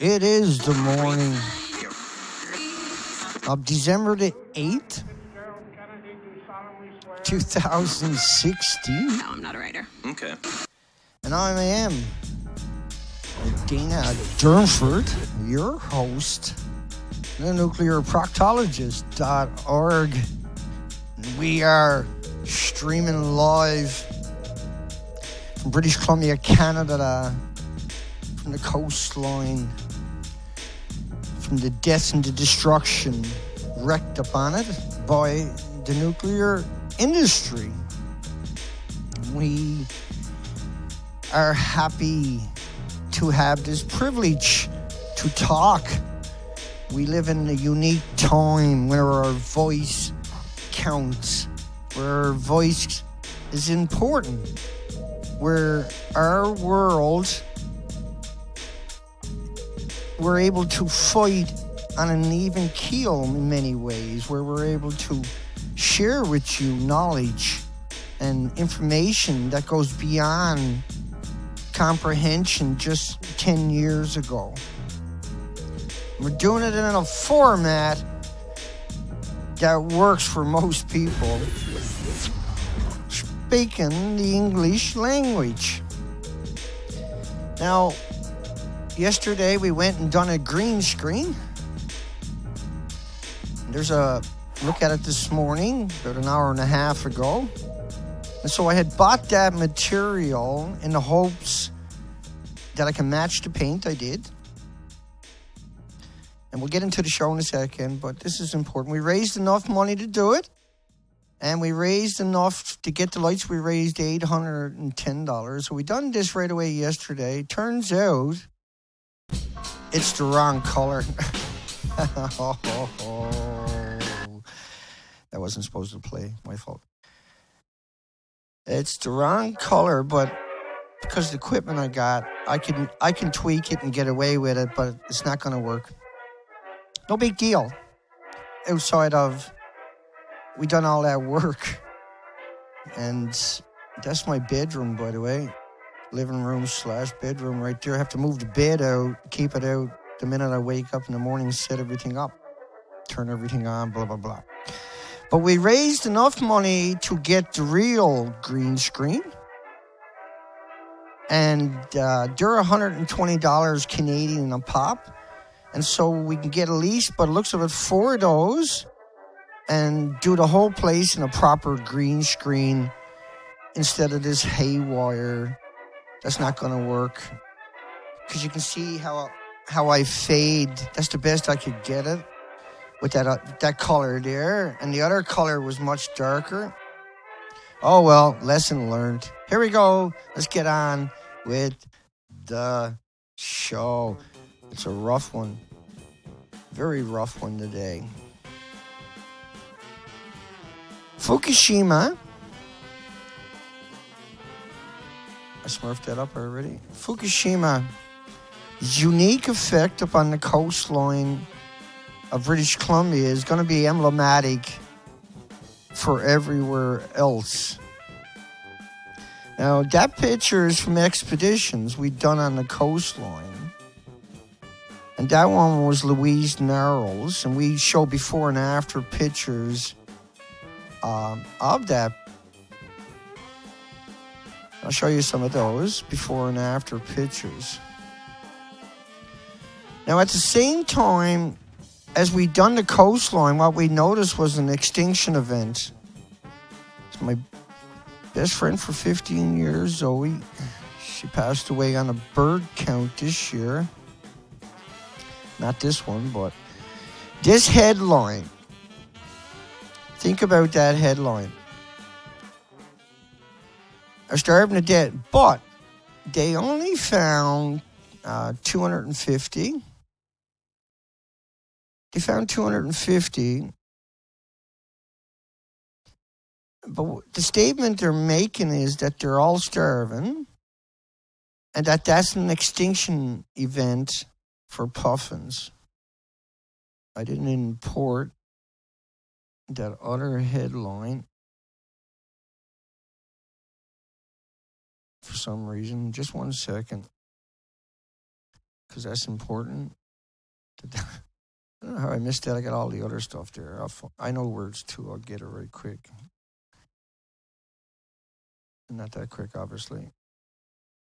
It is the morning of December the 8th, 2016. No, I'm not a writer. Okay. And I am Dana Durnford, your host, the nuclearproctologist.org. We are streaming live from British Columbia, Canada, from the coastline, from the death and the destruction wreaked upon it by the nuclear industry. We are happy to have this privilege to talk. We live in a unique time where our voice counts, where our voice is important, where our world, we're able to fight on an even keel in many ways, where we're able to share with you knowledge and information that goes beyond comprehension just 10 years ago. We're doing it in a format that works for most people speaking the English language. Now, yesterday we went and done a green screen. There's a look at it this morning, about an hour and a half ago. And so I had bought that material in the hopes that I can match the paint. I did. And we'll get into the show in a second, but this is important. We raised enough money to do it. And we raised enough to get the lights. We raised $810. So we done this right away yesterday. Turns out it's the wrong color. That wasn't supposed to play. My fault. It's the wrong color, but because of the equipment I got, I can tweak it and get away with it, but it's not going to work. No big deal. Outside of, we done all that work. And that's my bedroom, by the way. Living room / bedroom right there. I have to move the bed out, keep it out the minute I wake up in the morning, set everything up, turn everything on, blah, blah, blah. But we raised enough money to get the real green screen. And they're $120 Canadian a pop. And so we can get at least, but it looks like 4 of those and do the whole place in a proper green screen instead of this haywire. That's not going to work. Because you can see how I fade. That's the best I could get it with that color there. And the other color was much darker. Oh, well, lesson learned. Here we go. Let's get on with the show. It's a rough one. Very rough one today. Fukushima. I smurfed that up already. Fukushima's unique effect upon the coastline of British Columbia is going to be emblematic for everywhere else. Now, that picture is from expeditions we'd done on the coastline. And that one was Louise Narrows. And we show before and after pictures of that. I'll show you some of those before and after pictures. Now, at the same time as we done the coastline, what we noticed was an extinction event. It's my best friend for 15 years, Zoe. She passed away on a bird count this year. Not this one, but this headline. Think about that headline. Are starving to death, but they only found 250. They found 250. But the statement they're making is that they're all starving and that's an extinction event for puffins. I didn't import that other headline for some reason. Just 1 second. because that's important. I don't know how I missed that. I got all the other stuff there. I know words too. I'll get it right quick. Not that quick, obviously.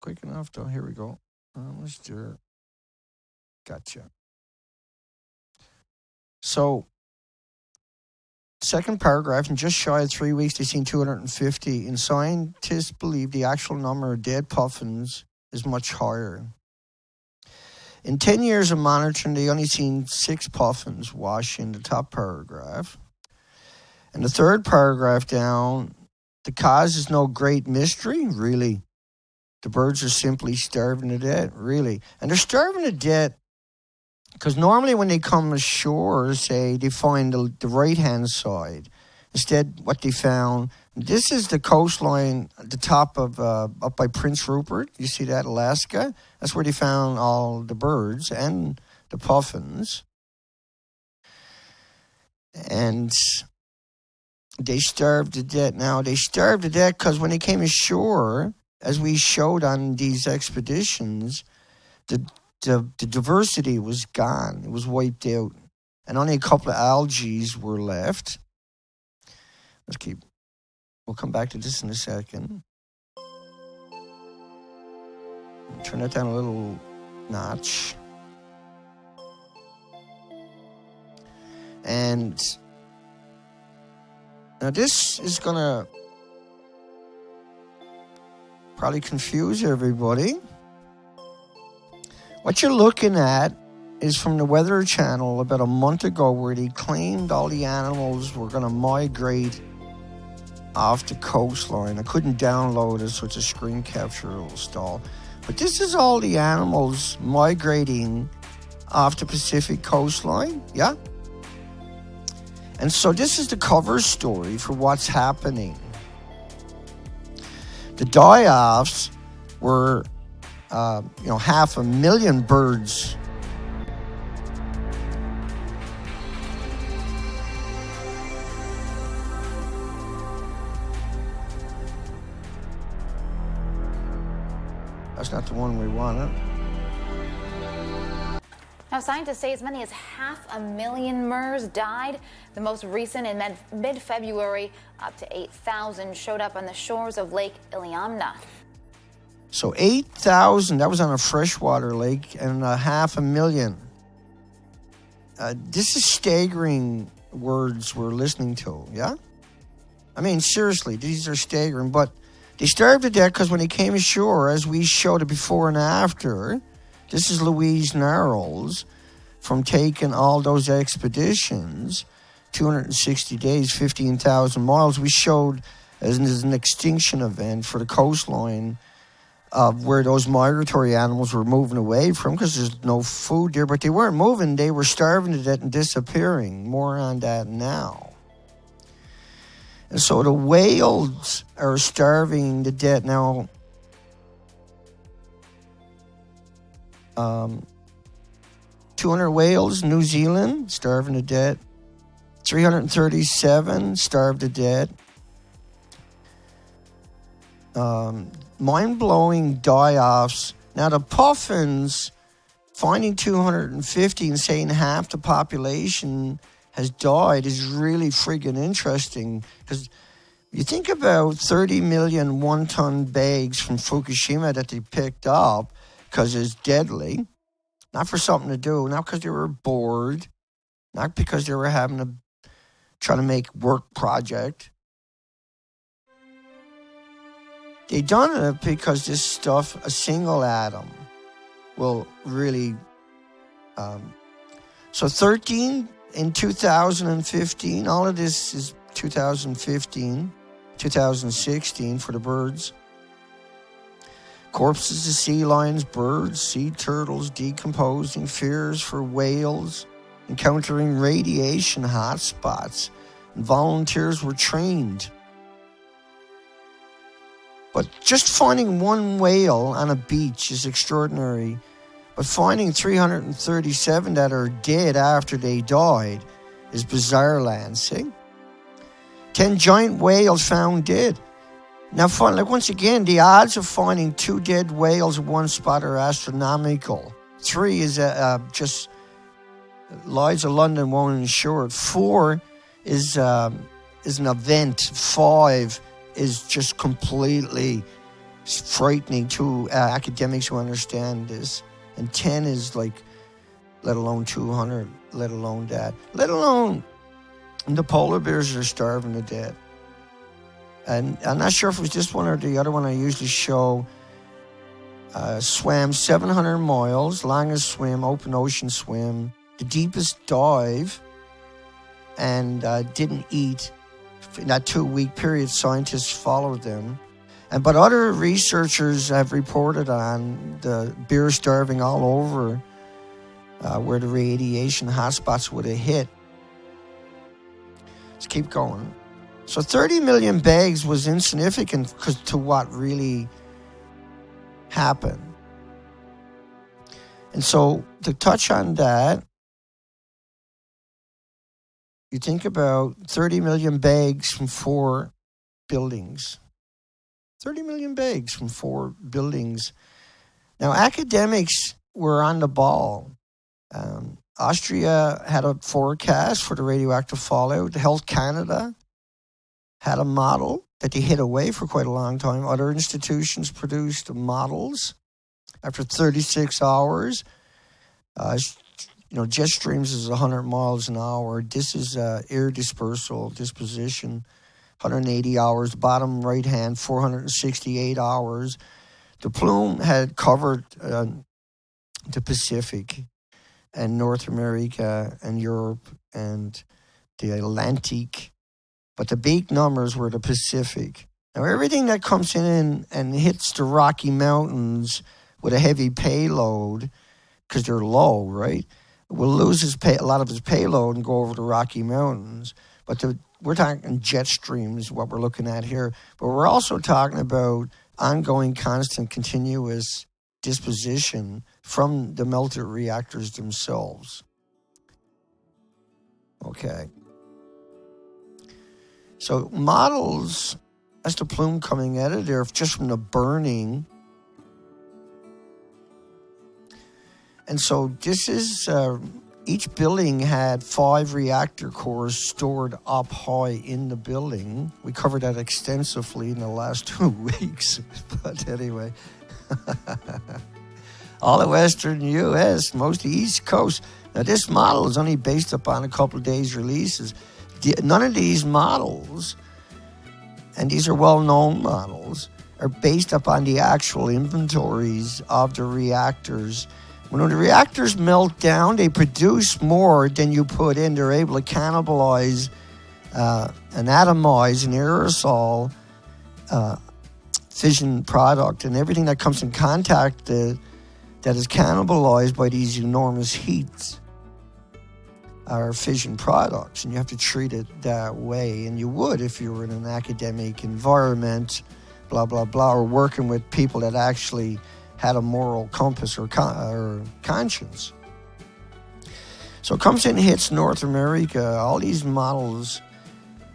Quick enough, though. Here we go. Let's do it. Gotcha. So, second paragraph, in just shy of 3 weeks, they've seen 250. And scientists believe the actual number of dead puffins is much higher. In 10 years of monitoring, they only seen 6 puffins wash in the top paragraph. And the third paragraph down, the cause is no great mystery, really. The birds are simply starving to death, really. And they're starving to death because normally when they come ashore, say, they find the right-hand side. Instead, what they found, this is the coastline at the top of, up by Prince Rupert. You see that, Alaska? That's where they found all the birds and the puffins. And they starved to death. Now, they starved to death because when they came ashore, as we showed on these expeditions, the diversity was gone. It was wiped out. And only a couple of algae were left. We'll come back to this in a second. Turn that down a little notch. And now this is going to probably confuse everybody. What you're looking at is from the Weather Channel about a month ago where they claimed all the animals were going to migrate off the coastline. I couldn't download it, so it's a screen capture it'll stall. But this is all the animals migrating off the Pacific coastline, yeah? And so this is the cover story for what's happening. The die-offs were 500,000 birds. That's not the one we wanted. Now, scientists say as many as 500,000 mers died. The most recent in mid-February, up to 8,000 showed up on the shores of Lake Iliamna. So 8,000, that was on a freshwater lake, and 500,000. This is staggering words we're listening to, yeah? I mean, seriously, these are staggering. But they starved to death because when they came ashore, as we showed it before and after, this is Louise Narrows from taking all those expeditions, 260 days, 15,000 miles. We showed as an extinction event for the coastline of where those migratory animals were moving away from because there's no food there. But they weren't moving. They were starving to death and disappearing. More on that now. And so the whales are starving to death. Now, 200 whales, New Zealand, starving to death. 337 starved to death. Mind-blowing die-offs. Now, the puffins, finding 250 and saying half the population has died is really friggin' interesting because you think about 30 million one-ton bags from Fukushima that they picked up because it's deadly, not for something to do, not because they were bored, not because they were trying to make work project. They done it because this stuff, a single atom, will really... So 13 in 2015, all of this is 2015, 2016 for the birds. Corpses of sea lions, birds, sea turtles decomposing, fears for whales, encountering radiation hotspots, and volunteers were trained. But just finding one whale on a beach is extraordinary. But finding 337 that are dead after they died is bizarre, Lansing. 10 giant whales found dead. Now, once again, the odds of finding 2 dead whales in one spot are astronomical. 3 is just Lloyd's of London won't insure it. 4 is an event. 5 is just completely frightening to academics who understand this. And 10 is like, let alone 200, let alone that. Let alone the polar bears are starving to death. And I'm not sure if it was this one or the other one I usually show. Swam 700 miles, longest swim, open ocean swim, the deepest dive, and didn't eat. In that 2-week period, scientists followed them. But other researchers have reported on the bear starving all over where the radiation hotspots would have hit. Let's keep going. So 30 million bags was insignificant to what really happened. And so to touch on that, you think about 30 million bags from 4 buildings. 30 million bags from 4 buildings. Now, academics were on the ball. Austria had a forecast for the radioactive fallout. Health Canada had a model that they hid away for quite a long time. Other institutions produced models. After 36 hours, jet streams is 100 miles an hour. This is air dispersal, disposition, 180 hours. Bottom right hand, 468 hours. The plume had covered the Pacific and North America and Europe and the Atlantic. But the big numbers were the Pacific. Now, everything that comes in and hits the Rocky Mountains with a heavy payload, because they're low, right, will lose a lot of its payload and go over the Rocky Mountains. But we're talking jet streams, what we're looking at here. But we're also talking about ongoing, constant, continuous disposition from the melted reactors themselves. Okay. So models, that's the plume coming at it there, just from the burning. And so this is, each building had 5 reactor cores stored up high in the building. We covered that extensively in the last 2 weeks. But anyway, all the western U.S., most of the East Coast. Now, this model is only based upon a couple of days' releases. None of these models, and these are well-known models, are based upon the actual inventories of the reactors. When the reactors melt down, they produce more than you put in. They're able to cannibalize and atomize an aerosol fission product, and everything that comes in contact that is cannibalized by these enormous heats are fission products, and you have to treat it that way. And you would if you were in an academic environment, blah, blah, blah, or working with people that actually had a moral compass or conscience. So it comes in and hits North America. All these models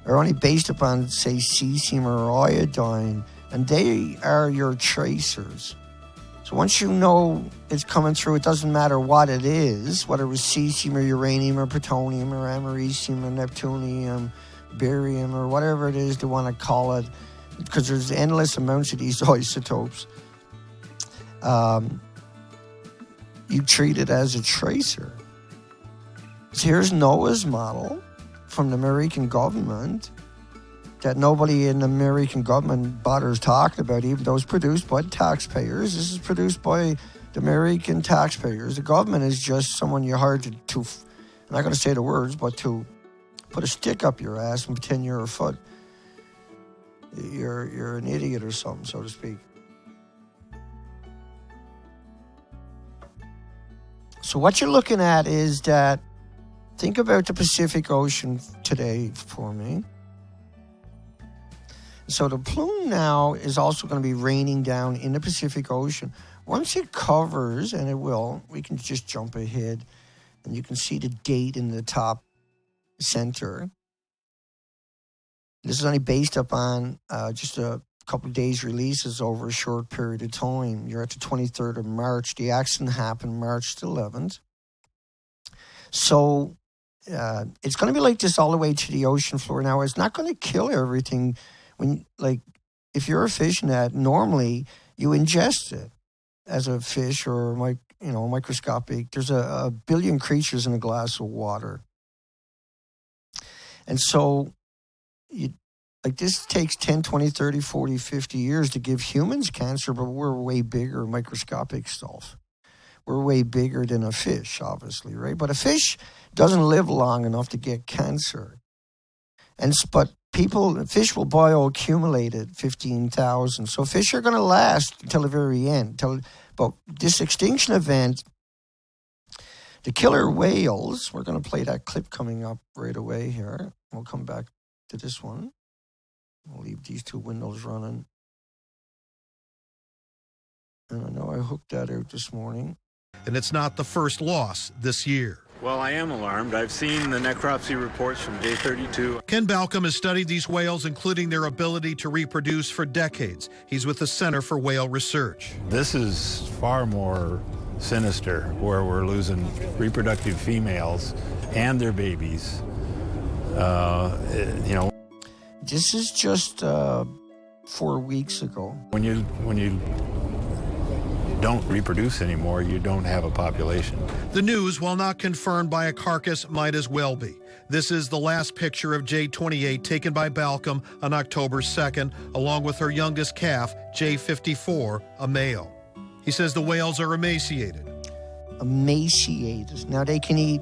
are only based upon, say, cesium or iodine, and they are your tracers. So once you know it's coming through, it doesn't matter what it is, whether it was cesium or uranium or plutonium or americium or neptunium, barium, or whatever it is they want to call it, because there's endless amounts of these isotopes. You treat it as a tracer. So here's NOAA's model from the American government that nobody in the American government bothers talking about, even though it's produced by the taxpayers. This is produced by the American taxpayers. The government is just someone you hired to I'm not going to say the words, but to put a stick up your ass and pretend you're a foot. You're an idiot or something, so to speak. So what you're looking at is that, think about the Pacific Ocean today for me. So the plume now is also going to be raining down in the Pacific Ocean. Once it covers, and it will, we can just jump ahead, and you can see the date in the top center. This is only based upon just a couple of days releases over a short period of time. You're at the 23rd of March. The accident happened March the 11th. So it's going to be like this all the way to the ocean floor. Now, it's not going to kill everything. If you're a fish net, normally you ingest it as a fish or microscopic. There's a billion creatures in a glass of water. And so this takes 10, 20, 30, 40, 50 years to give humans cancer, but we're way bigger microscopic stuff. We're way bigger than a fish, obviously, right? But a fish doesn't live long enough to get cancer. But fish will bioaccumulate at 15,000. So fish are going to last until the very end. But this extinction event, the killer whales, we're going to play that clip coming up right away here. We'll come back to this one. We'll leave these two windows running. And I know I hooked that out this morning. And it's not the first loss this year. Well, I am alarmed. I've seen the necropsy reports from day 32. Ken Balcom has studied these whales, including their ability to reproduce, for decades. He's with the Center for Whale Research. This is far more sinister, where we're losing reproductive females and their babies. This is just 4 weeks ago. When you don't reproduce anymore, you don't have a population. The news, while not confirmed by a carcass, might as well be. This is the last picture of J28 taken by Balcom on October 2nd, along with her youngest calf, J54, a male. He says the whales are emaciated. Emaciated. Now they can eat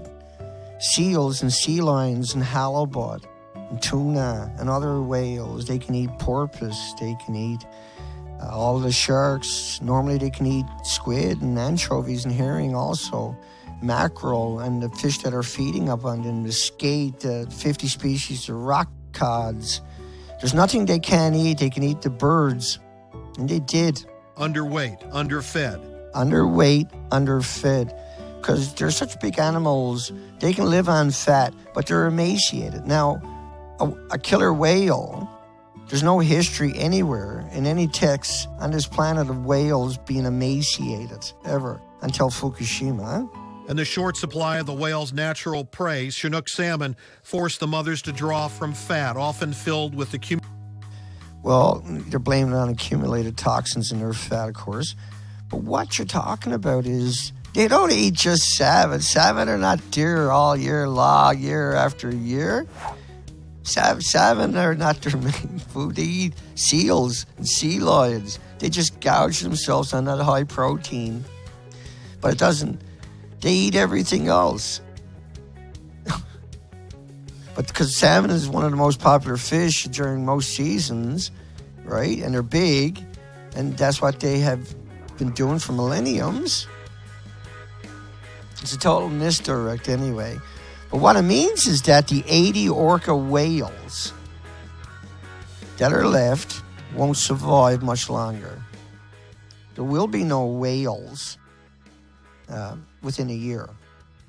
seals and sea lions and halibut and tuna and other whales. They can eat porpoise. They can eat all the sharks. Normally they can eat squid and anchovies and herring also. Mackerel and the fish that are feeding up on them, the skate, 50 species of rock cods. There's nothing they can't eat. They can eat the birds. And they did. Underweight, underfed. Underweight, underfed. Because they're such big animals, they can live on fat, but they're emaciated. Now, a killer whale, there's no history anywhere in any text on this planet of whales being emaciated, ever, until Fukushima. And the short supply of the whale's natural prey, Chinook salmon, forced the mothers to draw from fat, often filled with Well, they're blaming it on accumulated toxins in their fat, of course. But what you're talking about is they don't eat just salmon. Salmon are not deer all year long, year after year. Salmon are not their main food. They eat seals and sea lions. They just gouge themselves on that high protein. But it doesn't. They eat everything else. But because salmon is one of the most popular fish during most seasons, right? And they're big, and that's what they have been doing for millenniums. It's a total misdirect anyway. But what it means is that the 80 orca whales that are left won't survive much longer. There will be no whales within a year.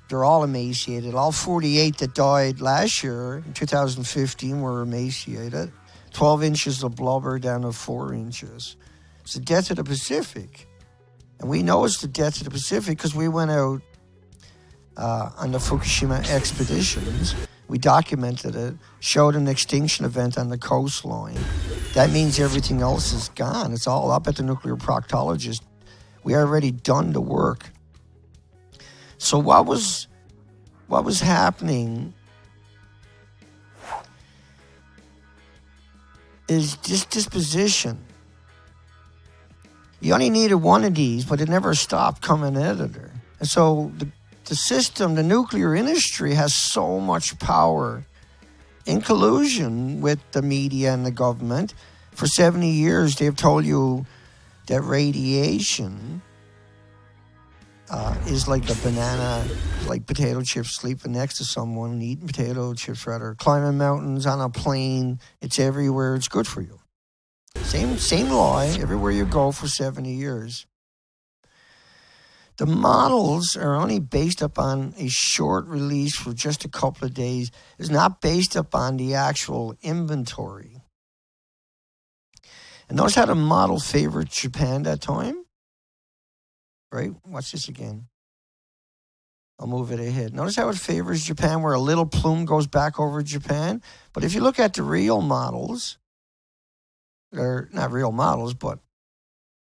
They're all emaciated. All 48 that died last year in 2015 were emaciated. 12 inches of blubber down to 4 inches. It's the death of the Pacific. And we know it's the death of the Pacific because we went out on the Fukushima expeditions. We documented it, showed an extinction event on the coastline. That means everything else is gone. It's all up at the nuclear proctologist. We already done the work. So what was happening is this disposition. You only needed one of these, but it never stopped coming at her. And so the system, the nuclear industry has so much power in collusion with the media and the government. For 70 years, they've told you that radiation is like a banana, like potato chips, sleeping next to someone, eating potato chips rather, climbing mountains on a plane. It's everywhere. It's good for you. Same lie everywhere you go for 70 years. The models are only based upon a short release for just a couple of days. It's not based upon the actual inventory. And notice how the model favored Japan that time. Right? Watch this again. I'll move it ahead. Notice how it favors Japan, where a little plume goes back over Japan. But if you look at the real models, they're not real models, but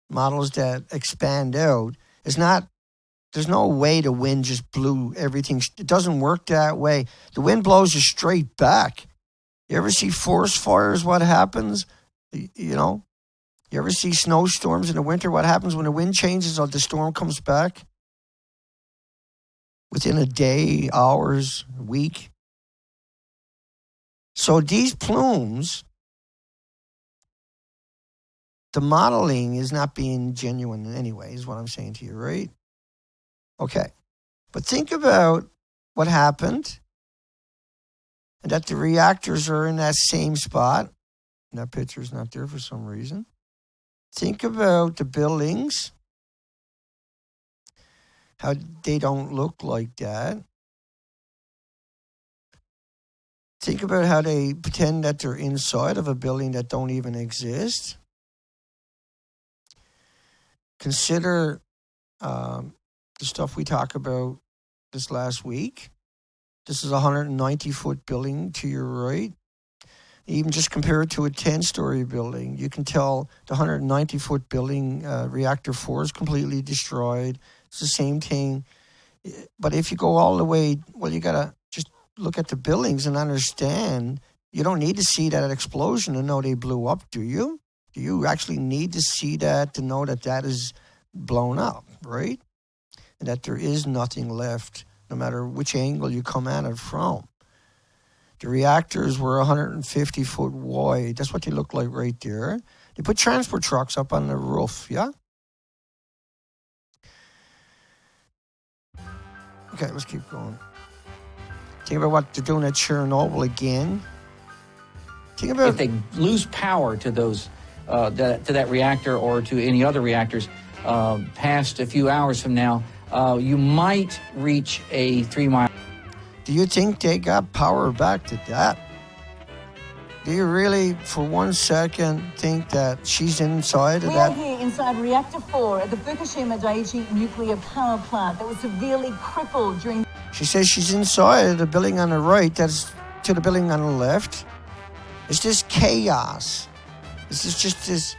models that expand out, there's no way the wind just blew everything. It doesn't work that way. The wind blows you straight back. You ever see forest fires, what happens? You know? You ever see snowstorms in the winter? What happens when the wind changes or the storm comes back? Within a day, hours, a week. So these plumes, the modeling is not being genuine in any way, is what I'm saying to you, right? Okay. But think about what happened and that the reactors are in that same spot. And that picture's not there for some reason. Think about the buildings, how they don't look like that. Think about how they pretend that they're inside of a building that don't even exist. Consider the stuff we talked about this last week. This is a 190-foot building to your right. Even just compare it to a 10-story building, you can tell the 190-foot building, reactor 4, is completely destroyed. It's the same thing. But if you go all the way, well, you got to just look at the buildings and understand. You don't need to see that explosion to know they blew up, do you? Do you actually need to see that to know that that is blown up, right? And that there is nothing left, no matter which angle you come at it from. The reactors were 150 foot wide. That's what they look like right there. They put transport trucks up on the roof, yeah? Okay, let's keep going. Think about what they're doing at Chernobyl again. Think about if they lose power to those to that reactor or to any other reactors past a few hours from now, you might reach a 3-mile. Do you think they got power back to that? Do you really, for 1 second, think that she's inside of that? We are here inside Reactor 4 at the Fukushima Daiichi nuclear power plant that was severely crippled during... She says she's inside the building on the right, that's to the building on the left. It's just chaos. This is just this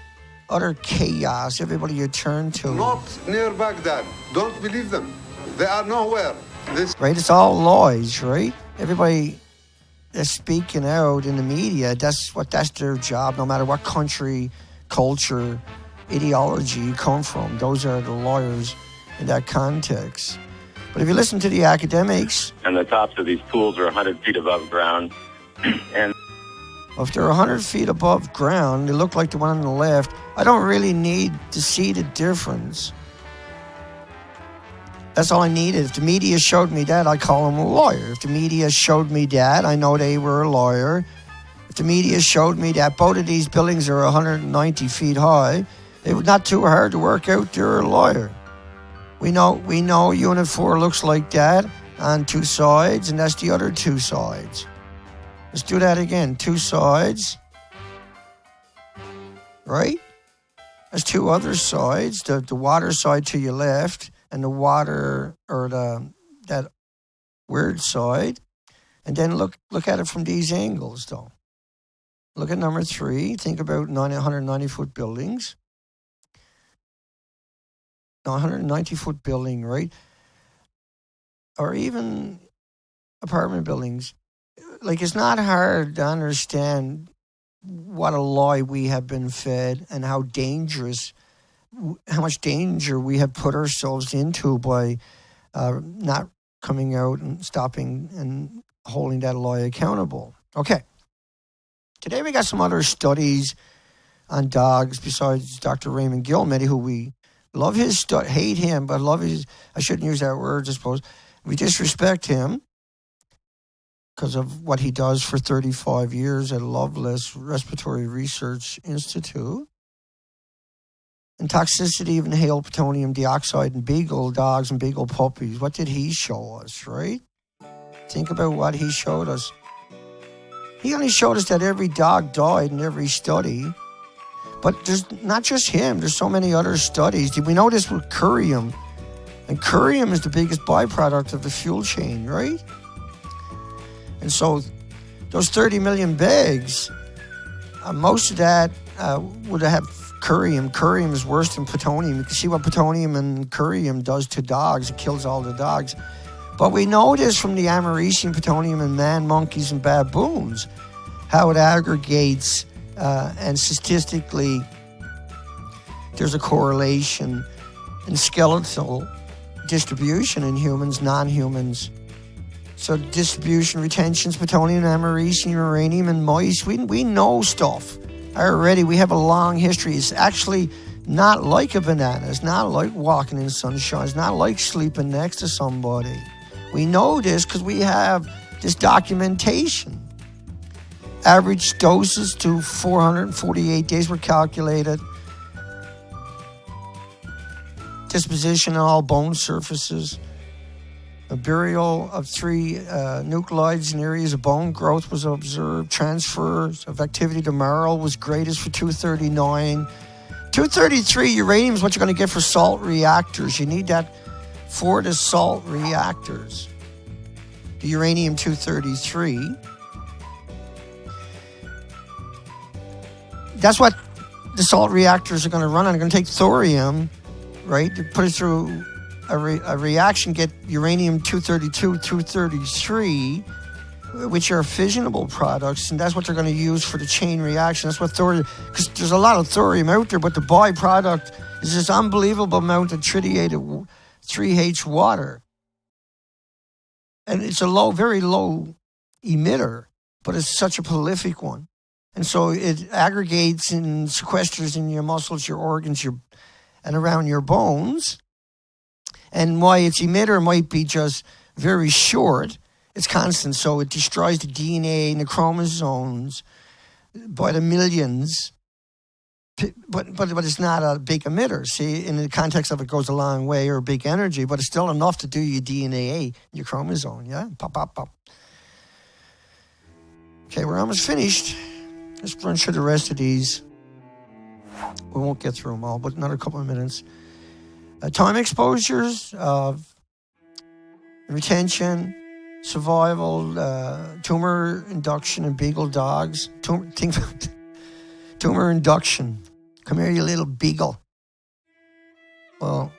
utter chaos, everybody you turn to. Not near Baghdad. Don't believe them. They are nowhere. Right? It's all lies, right? Everybody that's speaking out in the media, that's their job, no matter what country, culture, ideology you come from. Those are the lawyers in that context. But if you listen to the academics... And the tops of these pools are 100 feet above ground. And if they're 100 feet above ground, they look like the one on the left. I don't really need to see the difference. That's all I needed. If the media showed me that, I call them a lawyer. If the media showed me that, I know they were a lawyer. If the media showed me that both of these buildings are 190 feet high, it was not too hard to work out they're a lawyer. We know Unit 4 looks like that on 2 sides, and that's the other 2 sides. Let's do that again. 2 sides. Right? There's 2 other sides. The water side to your left, and the water, or that weird side. And then look at it from these angles, though. Look at number 3. Think about 190-foot buildings. 190-foot building, right? Or even apartment buildings. Like, it's not hard to understand what a lie we have been fed and how much danger we have put ourselves into by not coming out and stopping and holding that lie accountable. Okay. Today we got some other studies on dogs besides Dr. Raymond Gilmedy, who we love his hate him, but love his, I shouldn't use that word, I suppose. We disrespect him because of what he does for 35 years at Loveless Respiratory Research Institute. And toxicity of inhaled plutonium dioxide in beagle dogs and beagle puppies. What did he show us, right? Think about what he showed us. He only showed us that every dog died in every study, But there's not just him. There's so many other studies. We know this with curium. And curium is the biggest byproduct of the fuel chain, right? And so those 30 million bags, most of that would have curium. Curium is worse than plutonium. You can see what plutonium and curium does to dogs. It kills all the dogs. But we know this from the americium plutonium in man, monkeys, and baboons, how it aggregates, and statistically there's a correlation in skeletal distribution in humans, non-humans. So distribution, retentions, plutonium, americium, uranium, and mice. We know stuff already. We have a long history. It's actually not like a banana. It's not like walking in sunshine. It's not like sleeping next to somebody. We know this because we have this documentation. Average doses to 448 days were calculated. Disposition on all bone surfaces. A burial of 3 nuclides in areas of bone growth was observed. Transfers of activity to marrow was greatest for 239. 233 uranium is what you're going to get for salt reactors. You need that for the salt reactors. The uranium-233. That's what the salt reactors are going to run on. They're going to take thorium, right, to put it through a reaction, get uranium-232, 233, which are fissionable products, and that's what they're going to use for the chain reaction. That's what thorium, because there's a lot of thorium out there, but the byproduct is this unbelievable amount of tritiated 3H water. And it's a low, very low emitter, but it's such a prolific one. And so it aggregates and sequesters in your muscles, your organs, and around your bones. And why its emitter might be just very short, it's constant. So it destroys the DNA and the chromosomes by the millions. But it's not a big emitter. See, in the context of it goes a long way, or big energy, but it's still enough to do your DNA, your chromosome. Yeah, pop, pop, pop. Okay, we're almost finished. Let's run through the rest of these. We won't get through them all, but another couple of minutes. Time exposures, retention, survival, tumor induction in beagle dogs. Tumor induction. Come here, you little beagle. Well,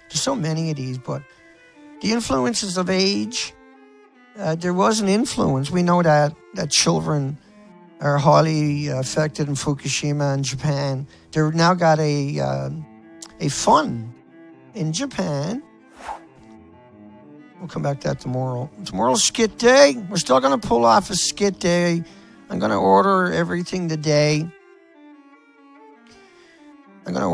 there's so many of these, but the influences of age, there was an influence. We know that children are highly affected in Fukushima in Japan. They've now got a fund in Japan. We'll come back to that tomorrow. Tomorrow's skit day. We're still going to pull off a skit day. I'm going to order everything today. I'm going to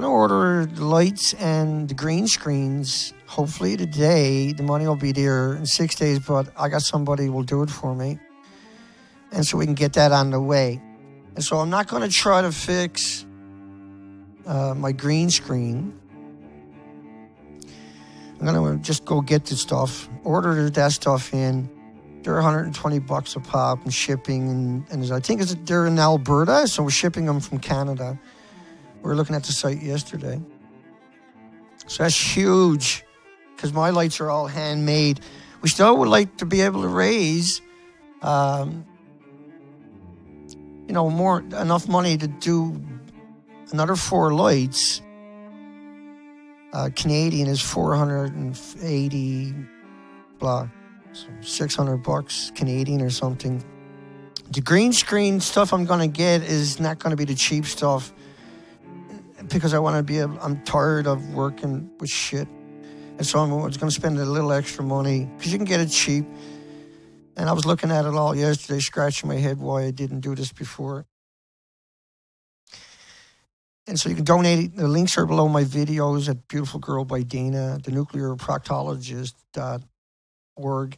order the lights and the green screens. Hopefully today. The money will be there in 6 days, but I got somebody who will do it for me. And so we can get that on the way. And so I'm not going to try to fix my green screen. I'm going to just go get the stuff, order that stuff in. They're $120 a pop and shipping. And I think they're in Alberta, so we're shipping them from Canada. We were looking at the site yesterday. So that's huge, because my lights are all handmade. We still would like to be able to raise, enough money to do another 4 lights. Canadian is $480, so $600 Canadian or something. The green screen stuff I'm going to get is not going to be the cheap stuff, because I want to I'm tired of working with shit. And so I'm going to spend a little extra money, because you can get it cheap. And I was looking at it all yesterday, scratching my head why I didn't do this before. And so you can donate. The links are below my videos at Beautiful Girl by Dana, thenuclearproctologist.org.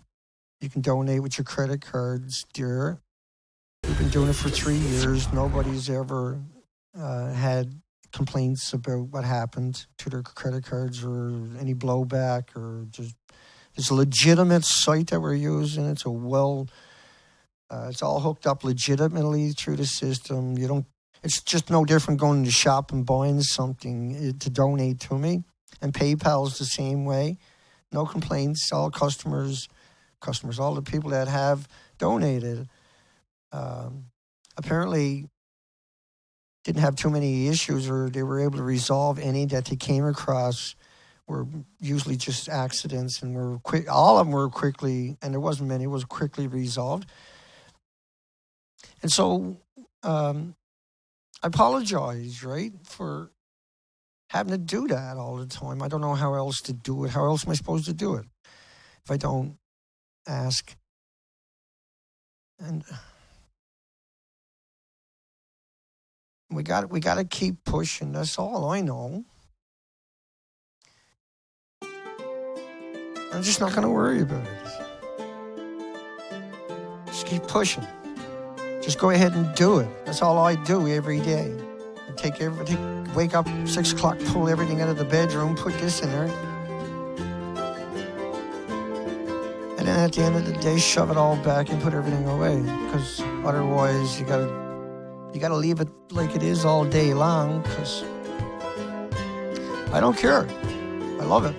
You can donate with your credit cards, dear. We've been doing it for 3 years. Nobody's ever had complaints about what happened to their credit cards, or any blowback, or just It's a legitimate site that we're using. It's it's all hooked up legitimately through the system. It's just no different going to the shop and buying something to donate to me. And PayPal's the same way. No complaints. All customers, all the people that have donated, apparently didn't have too many issues, or they were able to resolve any that they came across. Were usually just accidents, and were quick. All of them were quickly, and there wasn't many. Was quickly resolved. And so, I apologize, right, for having to do that all the time. I don't know how else to do it. How else am I supposed to do it if I don't ask? And we got to keep pushing. That's all I know. I'm just not going to worry about it. Just keep pushing. Just go ahead and do it. That's all I do every day. I wake up 6 o'clock, pull everything out of the bedroom, put this in there. And then at the end of the day, shove it all back and put everything away. Because otherwise, you gotta leave it like it is all day long. Because I don't care. I love it.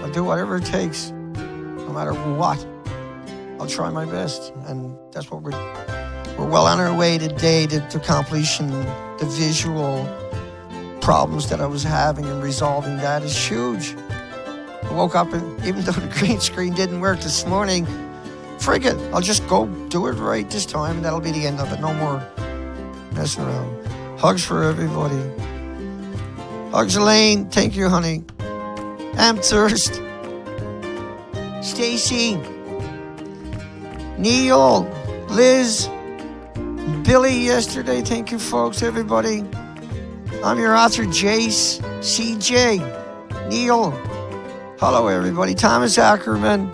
I'll do whatever it takes, no matter what. I'll try my best, and that's what we're well on our way today to accomplishing the visual problems that I was having, and resolving that is huge. I woke up, and even though the green screen didn't work this morning, frig it, I'll just go do it right this time, and that'll be the end of it. No more messing around. Hugs for everybody. Hugs, Elaine. Thank you, honey. Amthurst. Stacy. Neil. Liz. Billy yesterday. Thank you, folks, everybody. I'm your author, Jace. CJ. Neil. Hello, everybody. Thomas Ackerman.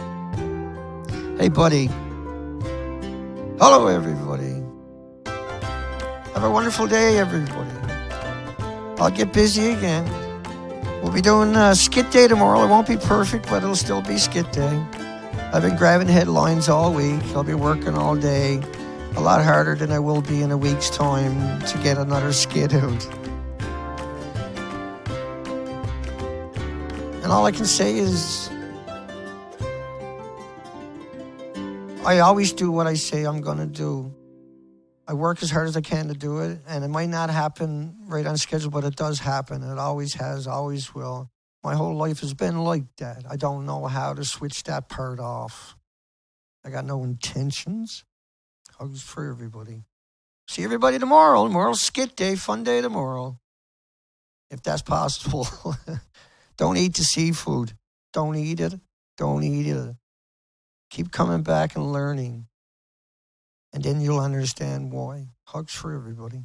Hey, buddy. Hello, everybody. Have a wonderful day, everybody. I'll get busy again. We'll be doing skit day tomorrow. It won't be perfect, but it'll still be skit day. I've been grabbing headlines all week. I'll be working all day. A lot harder than I will be in a week's time to get another skit out. And all I can say is, I always do what I say I'm going to do. I work as hard as I can to do it, and it might not happen right on schedule, but it does happen. It always has, always will. My whole life has been like that. I don't know how to switch that part off. I got no intentions. Hugs for everybody. See everybody tomorrow. Tomorrow's skit day, fun day tomorrow. If that's possible. Don't eat the seafood. Don't eat it. Don't eat it. Keep coming back and learning. And then you'll understand why. Hugs for everybody.